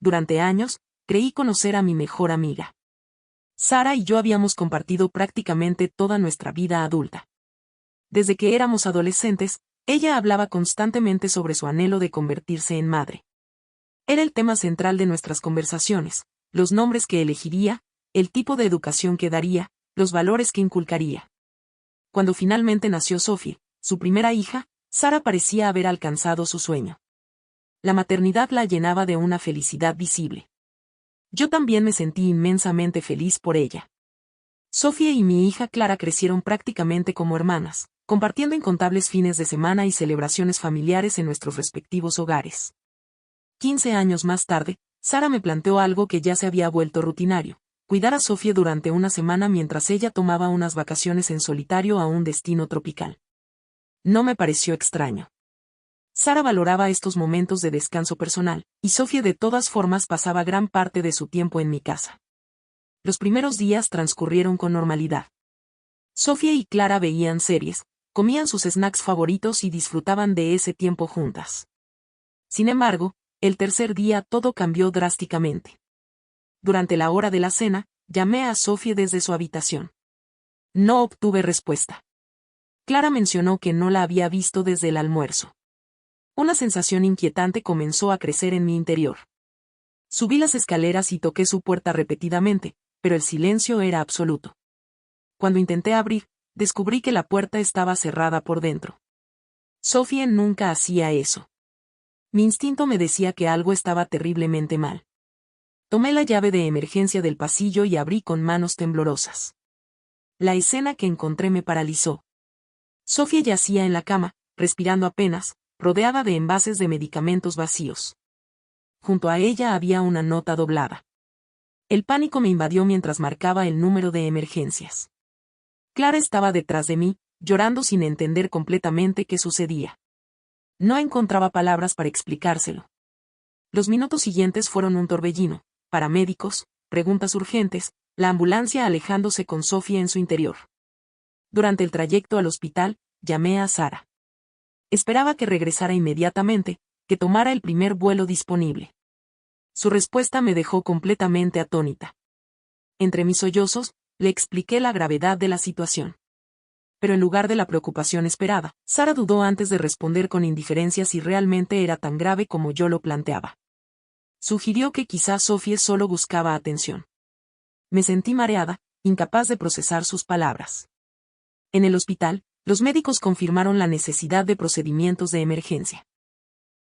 durante años, creí conocer a mi mejor amiga. Sara y yo habíamos compartido prácticamente toda nuestra vida adulta. Desde que éramos adolescentes, ella hablaba constantemente sobre su anhelo de convertirse en madre. Era el tema central de nuestras conversaciones, los nombres que elegiría, el tipo de educación que daría, los valores que inculcaría. Cuando finalmente nació Sophie, su primera hija, Sara parecía haber alcanzado su sueño. La maternidad la llenaba de una felicidad visible. Yo también me sentí inmensamente feliz por ella. Sophie y mi hija Clara crecieron prácticamente como hermanas, compartiendo incontables fines de semana y celebraciones familiares en nuestros respectivos hogares. 15 años más tarde, Sara me planteó algo que ya se había vuelto rutinario: cuidar a Sophie durante una semana mientras ella tomaba unas vacaciones en solitario a un destino tropical. No me pareció extraño. Sara valoraba estos momentos de descanso personal, y Sophie de todas formas pasaba gran parte de su tiempo en mi casa. Los primeros días transcurrieron con normalidad. Sophie y Clara veían series, comían sus snacks favoritos y disfrutaban de ese tiempo juntas. Sin embargo, el tercer día todo cambió drásticamente. Durante la hora de la cena, llamé a Sophie desde su habitación. No obtuve respuesta. Clara mencionó que no la había visto desde el almuerzo. Una sensación inquietante comenzó a crecer en mi interior. Subí las escaleras y toqué su puerta repetidamente, pero el silencio era absoluto. Cuando intenté abrir, descubrí que la puerta estaba cerrada por dentro. Sophie nunca hacía eso. Mi instinto me decía que algo estaba terriblemente mal. Tomé la llave de emergencia del pasillo y abrí con manos temblorosas. La escena que encontré me paralizó. Sophie yacía en la cama, respirando apenas, rodeada de envases de medicamentos vacíos. Junto a ella había una nota doblada. El pánico me invadió mientras marcaba el número de emergencias. Clara estaba detrás de mí, llorando sin entender completamente qué sucedía. No encontraba palabras para explicárselo. Los minutos siguientes fueron un torbellino: paramédicos, preguntas urgentes, la ambulancia alejándose con Sophie en su interior. Durante el trayecto al hospital, llamé a Sara. Esperaba que regresara inmediatamente, que tomara el primer vuelo disponible. Su respuesta me dejó completamente atónita. Entre mis sollozos, le expliqué la gravedad de la situación. Pero en lugar de la preocupación esperada, Sara dudó antes de responder con indiferencia si realmente era tan grave como yo lo planteaba. Sugirió que quizás Sophie solo buscaba atención. Me sentí mareada, incapaz de procesar sus palabras. En el hospital, los médicos confirmaron la necesidad de procedimientos de emergencia.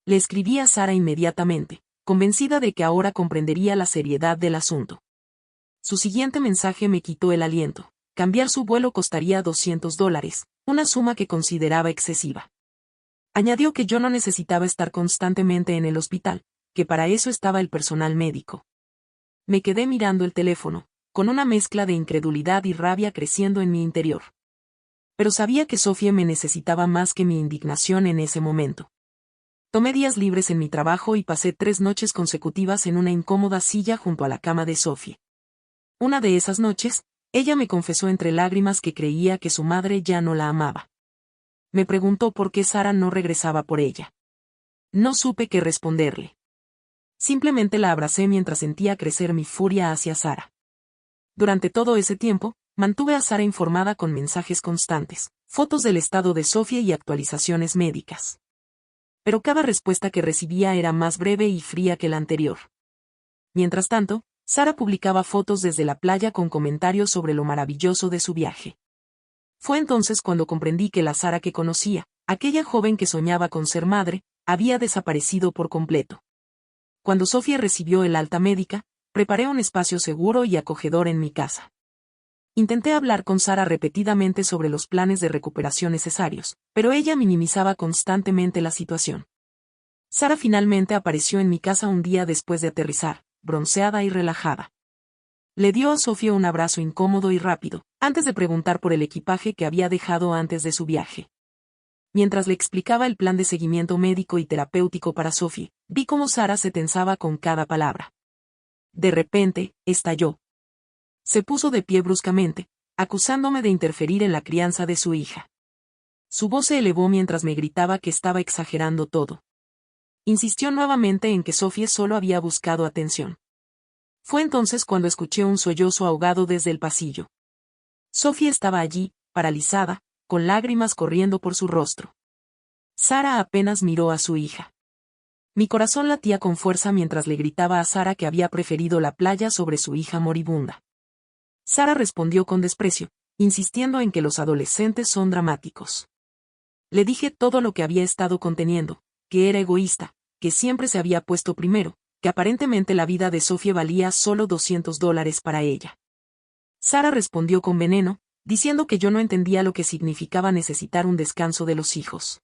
Le escribí a Sara inmediatamente, convencida de que ahora comprendería la seriedad del asunto. Su siguiente mensaje me quitó el aliento: cambiar su vuelo costaría $200, una suma que consideraba excesiva. Añadió que yo no necesitaba estar constantemente en el hospital, que para eso estaba el personal médico. Me quedé mirando el teléfono, con una mezcla de incredulidad y rabia creciendo en mi interior. Pero sabía que Sophie me necesitaba más que mi indignación en ese momento. Tomé días libres en mi trabajo y pasé 3 noches consecutivas en una incómoda silla junto a la cama de Sophie. Una de esas noches, ella me confesó entre lágrimas que creía que su madre ya no la amaba. Me preguntó por qué Sara no regresaba por ella. No supe qué responderle. Simplemente la abracé mientras sentía crecer mi furia hacia Sara. Durante todo ese tiempo, mantuve a Sara informada con mensajes constantes, fotos del estado de Sophie y actualizaciones médicas. Pero cada respuesta que recibía era más breve y fría que la anterior. Mientras tanto, Sara publicaba fotos desde la playa con comentarios sobre lo maravilloso de su viaje. Fue entonces cuando comprendí que la Sara que conocía, aquella joven que soñaba con ser madre, había desaparecido por completo. Cuando Sophie recibió el alta médica, preparé un espacio seguro y acogedor en mi casa. Intenté hablar con Sara repetidamente sobre los planes de recuperación necesarios, pero ella minimizaba constantemente la situación. Sara finalmente apareció en mi casa un día después de aterrizar, bronceada y relajada. Le dio a Sophie un abrazo incómodo y rápido, antes de preguntar por el equipaje que había dejado antes de su viaje. Mientras le explicaba el plan de seguimiento médico y terapéutico para Sophie, vi cómo Sara se tensaba con cada palabra. De repente, estalló. Se puso de pie bruscamente, acusándome de interferir en la crianza de su hija. Su voz se elevó mientras me gritaba que estaba exagerando todo. Insistió nuevamente en que Sophie solo había buscado atención. Fue entonces cuando escuché un sollozo ahogado desde el pasillo. Sophie estaba allí, paralizada, con lágrimas corriendo por su rostro. Sara apenas miró a su hija. Mi corazón latía con fuerza mientras le gritaba a Sara que había preferido la playa sobre su hija moribunda. Sara respondió con desprecio, insistiendo en que los adolescentes son dramáticos. Le dije todo lo que había estado conteniendo, que era egoísta, que siempre se había puesto primero, que aparentemente la vida de Sophie valía solo $200 para ella. Sara respondió con veneno, diciendo que yo no entendía lo que significaba necesitar un descanso de los hijos.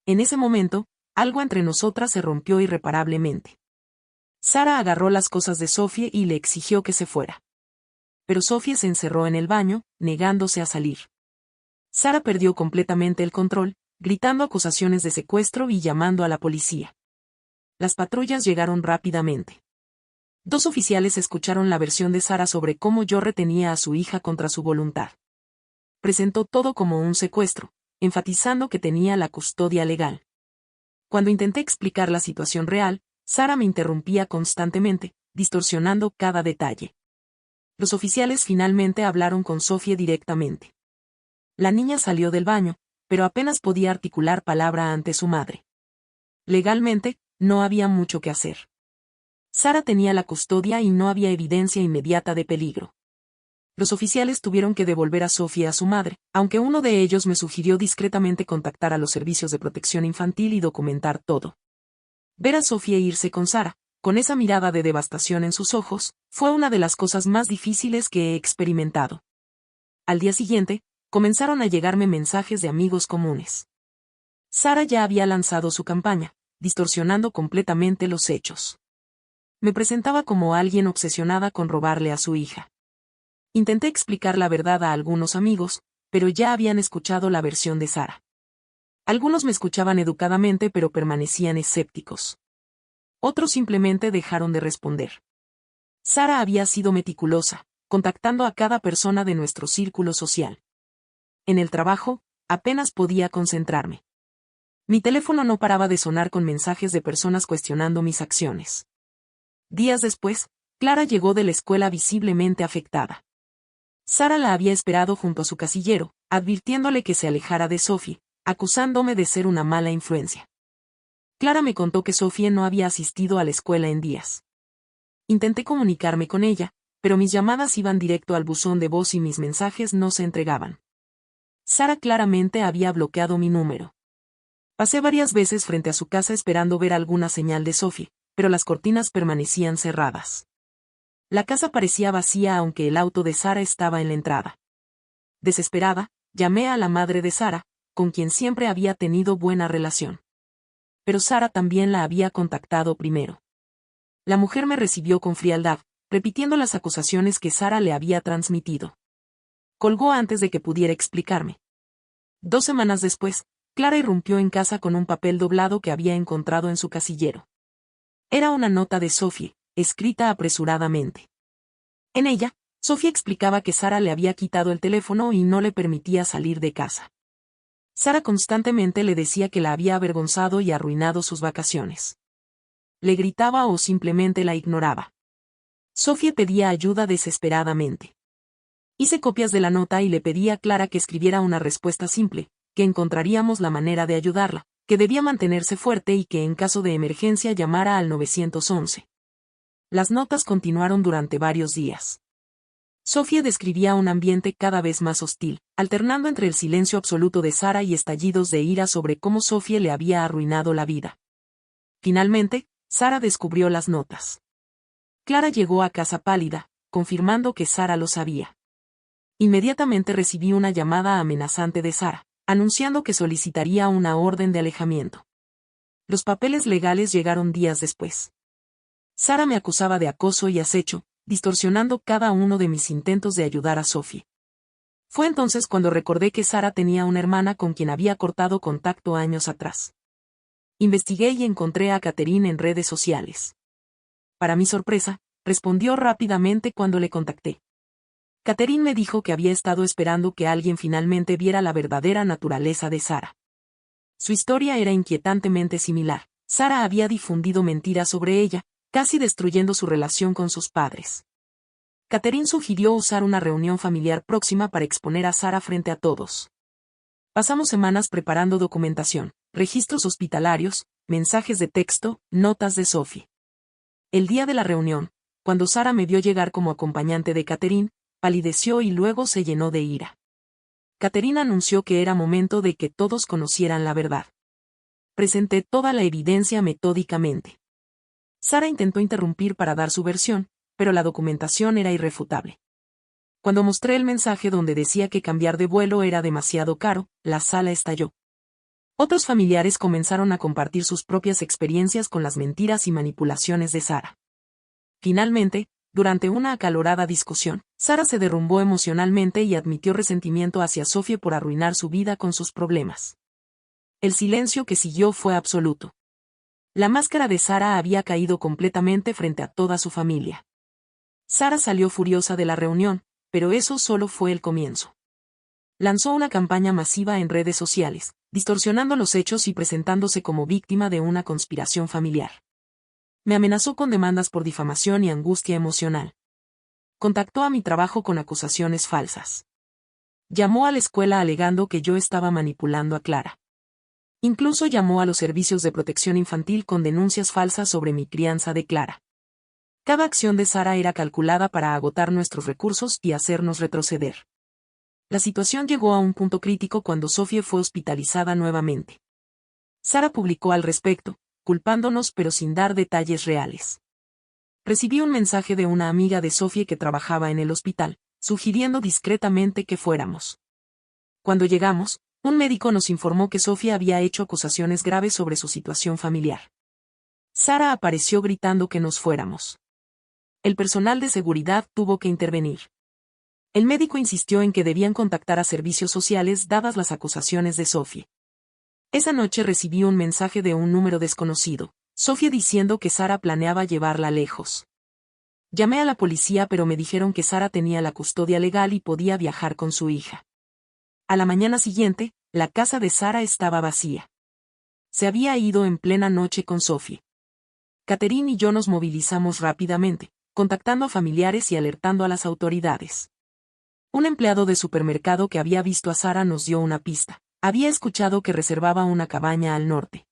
En ese momento, algo entre nosotras se rompió irreparablemente. Sara agarró las cosas de Sophie y le exigió que se fuera. Pero Sophie se encerró en el baño, negándose a salir. Sara perdió completamente el control, gritando acusaciones de secuestro y llamando a la policía. Las patrullas llegaron rápidamente. 2 oficiales escucharon la versión de Sara sobre cómo yo retenía a su hija contra su voluntad. Presentó todo como un secuestro, enfatizando que tenía la custodia legal. Cuando intenté explicar la situación real, Sara me interrumpía constantemente, distorsionando cada detalle. Los oficiales finalmente hablaron con Sophie directamente. La niña salió del baño, pero apenas podía articular palabra ante su madre. Legalmente, no había mucho que hacer. Sara tenía la custodia y no había evidencia inmediata de peligro. Los oficiales tuvieron que devolver a Sophie a su madre, aunque uno de ellos me sugirió discretamente contactar a los servicios de protección infantil y documentar todo. Ver a Sophie irse con Sara, con esa mirada de devastación en sus ojos, fue una de las cosas más difíciles que he experimentado. Al día siguiente, comenzaron a llegarme mensajes de amigos comunes. Sara ya había lanzado su campaña, distorsionando completamente los hechos. Me presentaba como alguien obsesionada con robarle a su hija. Intenté explicar la verdad a algunos amigos, pero ya habían escuchado la versión de Sara. Algunos me escuchaban educadamente pero permanecían escépticos. Otros simplemente dejaron de responder. Sara había sido meticulosa, contactando a cada persona de nuestro círculo social. En el trabajo, apenas podía concentrarme. Mi teléfono no paraba de sonar con mensajes de personas cuestionando mis acciones. Días después, Clara llegó de la escuela visiblemente afectada. Sara la había esperado junto a su casillero, advirtiéndole que se alejara de Sophie, acusándome de ser una mala influencia. Clara me contó que Sophie no había asistido a la escuela en días. Intenté comunicarme con ella, pero mis llamadas iban directo al buzón de voz y mis mensajes no se entregaban. Sara claramente había bloqueado mi número. Pasé varias veces frente a su casa esperando ver alguna señal de Sophie, pero las cortinas permanecían cerradas. La casa parecía vacía aunque el auto de Sara estaba en la entrada. Desesperada, llamé a la madre de Sara, con quien siempre había tenido buena relación. Pero Sara también la había contactado primero. La mujer me recibió con frialdad, repitiendo las acusaciones que Sara le había transmitido. Colgó antes de que pudiera explicarme. 2 semanas después, Clara irrumpió en casa con un papel doblado que había encontrado en su casillero. Era una nota de Sophie, escrita apresuradamente. En ella, Sophie explicaba que Sara le había quitado el teléfono y no le permitía salir de casa. Sara constantemente le decía que la había avergonzado y arruinado sus vacaciones. Le gritaba o simplemente la ignoraba. Sophie pedía ayuda desesperadamente. Hice copias de la nota y le pedí a Clara que escribiera una respuesta simple, que encontraríamos la manera de ayudarla, que debía mantenerse fuerte y que en caso de emergencia llamara al 911. Las notas continuaron durante varios días. Sophie describía un ambiente cada vez más hostil, alternando entre el silencio absoluto de Sara y estallidos de ira sobre cómo Sophie le había arruinado la vida. Finalmente, Sara descubrió las notas. Clara llegó a casa pálida, confirmando que Sara lo sabía. Inmediatamente recibí una llamada amenazante de Sara, anunciando que solicitaría una orden de alejamiento. Los papeles legales llegaron días después. Sara me acusaba de acoso y acecho, distorsionando cada uno de mis intentos de ayudar a Sophie. Fue entonces cuando recordé que Sara tenía una hermana con quien había cortado contacto años atrás. Investigué y encontré a Catherine en redes sociales. Para mi sorpresa, respondió rápidamente cuando le contacté. Catherine me dijo que había estado esperando que alguien finalmente viera la verdadera naturaleza de Sara. Su historia era inquietantemente similar, Sara había difundido mentiras sobre ella, casi destruyendo su relación con sus padres. Catherine sugirió usar una reunión familiar próxima para exponer a Sara frente a todos. Pasamos semanas preparando documentación, registros hospitalarios, mensajes de texto, notas de Sophie. El día de la reunión, cuando Sara me vio llegar como acompañante de Catherine, palideció y luego se llenó de ira. Catherine anunció que era momento de que todos conocieran la verdad. Presenté toda la evidencia metódicamente. Sara intentó interrumpir para dar su versión, pero la documentación era irrefutable. Cuando mostré el mensaje donde decía que cambiar de vuelo era demasiado caro, la sala estalló. Otros familiares comenzaron a compartir sus propias experiencias con las mentiras y manipulaciones de Sara. Finalmente, durante una acalorada discusión, Sara se derrumbó emocionalmente y admitió resentimiento hacia Sophie por arruinar su vida con sus problemas. El silencio que siguió fue absoluto. La máscara de Sara había caído completamente frente a toda su familia. Sara salió furiosa de la reunión, pero eso solo fue el comienzo. Lanzó una campaña masiva en redes sociales, distorsionando los hechos y presentándose como víctima de una conspiración familiar. Me amenazó con demandas por difamación y angustia emocional. Contactó a mi trabajo con acusaciones falsas. Llamó a la escuela alegando que yo estaba manipulando a Clara. Incluso llamó a los servicios de protección infantil con denuncias falsas sobre mi crianza de Clara. Cada acción de Sara era calculada para agotar nuestros recursos y hacernos retroceder. La situación llegó a un punto crítico cuando Sophie fue hospitalizada nuevamente. Sara publicó al respecto, culpándonos pero sin dar detalles reales. Recibí un mensaje de una amiga de Sophie que trabajaba en el hospital, sugiriendo discretamente que fuéramos. Cuando llegamos, un médico nos informó que Sophie había hecho acusaciones graves sobre su situación familiar. Sara apareció gritando que nos fuéramos. El personal de seguridad tuvo que intervenir. El médico insistió en que debían contactar a servicios sociales dadas las acusaciones de Sophie. Esa noche recibí un mensaje de un número desconocido, Sophie diciendo que Sara planeaba llevarla lejos. Llamé a la policía pero me dijeron que Sara tenía la custodia legal y podía viajar con su hija. A la mañana siguiente, la casa de Sara estaba vacía. Se había ido en plena noche con Sophie. Catherine y yo nos movilizamos rápidamente, contactando a familiares y alertando a las autoridades. Un empleado de supermercado que había visto a Sara nos dio una pista. Había escuchado que reservaba una cabaña al norte.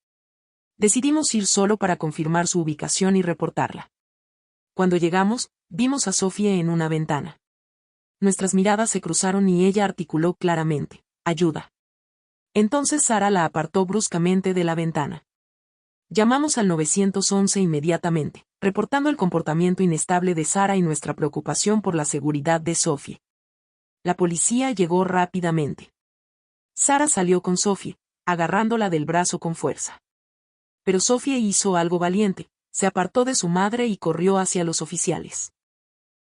Decidimos ir solo para confirmar su ubicación y reportarla. Cuando llegamos, vimos a Sophie en una ventana. Nuestras miradas se cruzaron y ella articuló claramente: «Ayuda». Entonces Sara la apartó bruscamente de la ventana. Llamamos al 911 inmediatamente, reportando el comportamiento inestable de Sara y nuestra preocupación por la seguridad de Sophie. La policía llegó rápidamente. Sara salió con Sophie, agarrándola del brazo con fuerza. Pero Sophie hizo algo valiente, se apartó de su madre y corrió hacia los oficiales.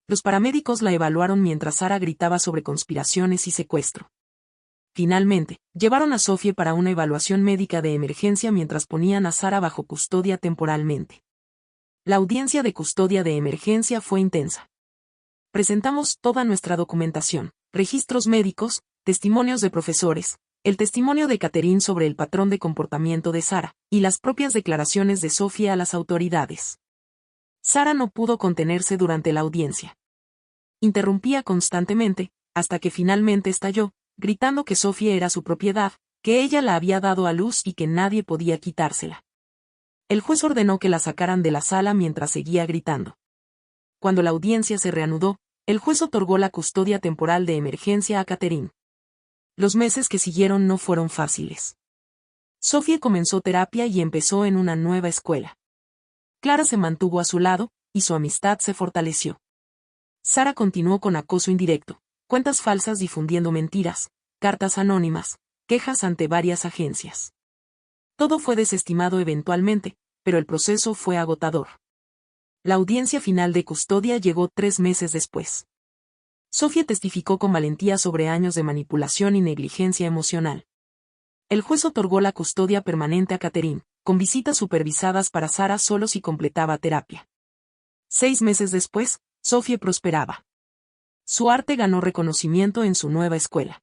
Los paramédicos la evaluaron mientras Sara gritaba sobre conspiraciones y secuestro. Finalmente, llevaron a Sophie para una evaluación médica de emergencia mientras ponían a Sara bajo custodia temporalmente. La audiencia de custodia de emergencia fue intensa. Presentamos toda nuestra documentación, registros médicos, testimonios de profesores, el testimonio de Catherine sobre el patrón de comportamiento de Sara, y las propias declaraciones de Sophie a las autoridades. Sara no pudo contenerse durante la audiencia. Interrumpía constantemente, hasta que finalmente estalló, gritando que Sophie era su propiedad, que ella la había dado a luz y que nadie podía quitársela. El juez ordenó que la sacaran de la sala mientras seguía gritando. Cuando la audiencia se reanudó, el juez otorgó la custodia temporal de emergencia a Catherine. Los meses que siguieron no fueron fáciles. Sophie comenzó terapia y empezó en una nueva escuela. Clara se mantuvo a su lado, y su amistad se fortaleció. Sara continuó con acoso indirecto, cuentas falsas difundiendo mentiras, cartas anónimas, quejas ante varias agencias. Todo fue desestimado eventualmente, pero el proceso fue agotador. La audiencia final de custodia llegó 3 meses después. Sophie testificó con valentía sobre años de manipulación y negligencia emocional. El juez otorgó la custodia permanente a Catherine, con visitas supervisadas para Sara solo si completaba terapia. 6 meses después, Sophie prosperaba. Su arte ganó reconocimiento en su nueva escuela.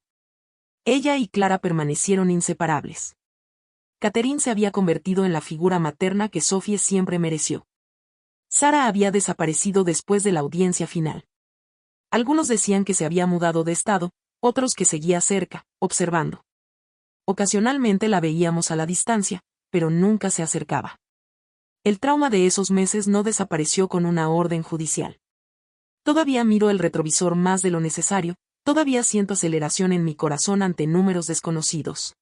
Ella y Clara permanecieron inseparables. Catherine se había convertido en la figura materna que Sophie siempre mereció. Sara había desaparecido después de la audiencia final. Algunos decían que se había mudado de estado, otros que seguía cerca, observando. Ocasionalmente la veíamos a la distancia, pero nunca se acercaba. El trauma de esos meses no desapareció con una orden judicial. Todavía miro el retrovisor más de lo necesario, todavía siento aceleración en mi corazón ante números desconocidos.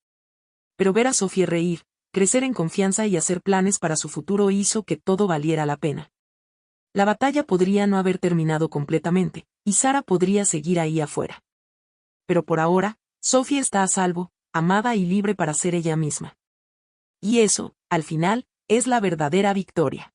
Pero ver a Sophie reír, crecer en confianza y hacer planes para su futuro hizo que todo valiera la pena. La batalla podría no haber terminado completamente, y Sara podría seguir ahí afuera. Pero por ahora, Sophie está a salvo, amada y libre para ser ella misma. Y eso, al final, es la verdadera victoria.